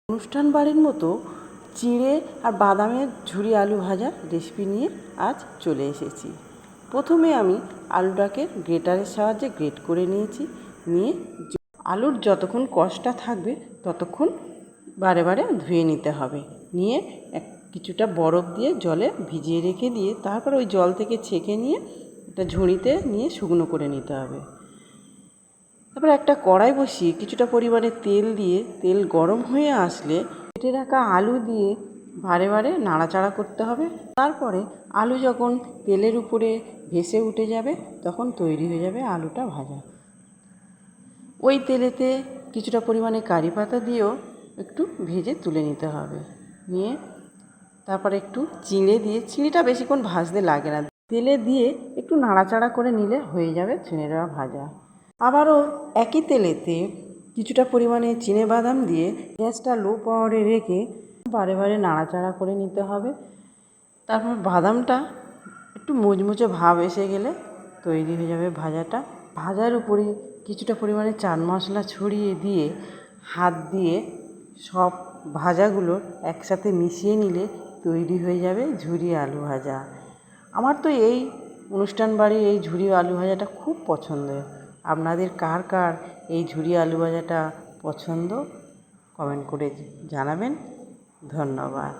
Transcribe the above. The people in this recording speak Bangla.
অনুষ্ঠান বাড়ির মতো চিঁড়ে আর বাদামের ঝুরি আলু ভাজা রেসিপি নিয়ে আজ চলে এসেছি। প্রথমে আমি আলুটাকে গ্রেটারের সাহায্যে গ্রেট করে নিয়েছি। নিয়ে আলুর যতক্ষণ কষটা থাকবে ততক্ষণ বারে বারে ধুয়ে নিতে হবে। নিয়ে কিছুটা বরফ দিয়ে জলে ভিজিয়ে রেখে দিয়ে তারপর ওই জল থেকে ছেঁকে নিয়ে একটা ঝুড়িতে নিয়ে শুকনো করে নিতে হবে। তারপরে একটা কড়াই বসিয়ে কিছুটা পরিমাণে তেল দিয়ে তেল গরম হয়ে আসলে কেটে রাখা আলু দিয়ে বারে বারে নাড়াচাড়া করতে হবে। তারপরে আলু যখন তেলের উপরে ভেসে উঠে যাবে তখন তৈরি হয়ে যাবে আলুটা ভাজা। ওই তেলেতে কিছুটা পরিমাণে কারি পাতা দিয়েও একটু ভেজে তুলে নিতে হবে। নিয়ে তারপরে একটু চিঁড়ে দিয়ে, চিঁড়েটা বেশিক্ষণ ভাজতে লাগে না, তেলে দিয়ে একটু নাড়াচাড়া করে নিলে হয়ে যাবে চিঁড়েটা ভাজা। আবারও একই তেলেতে কিছুটা পরিমাণে চিনেবাদাম দিয়ে গ্যাসটা লো পাওয়ারে রেখে বারে বারে নাড়াচাড়া করে নিতে হবে। তারপর বাদামটা একটু মুচমুচে ভাব এসে গেলে তৈরি হয়ে যাবে ভাজাটা। ভাজার উপরে কিছুটা পরিমাণে চাট মশলা ছড়িয়ে দিয়ে হাত দিয়ে সব ভাজাগুলো একসাথে মিশিয়ে নিলে তৈরি হয়ে যাবে ঝুরি আলু ভাজা। আমার তো এই অনুষ্ঠান বাড়ির এই ঝুরি আলু ভাজাটা খুব পছন্দের। আপনাদের কার কার এই ঝুরি আলু ভাজাটা পছন্দ কমেন্ট করে জানাবেন। ধন্যবাদ।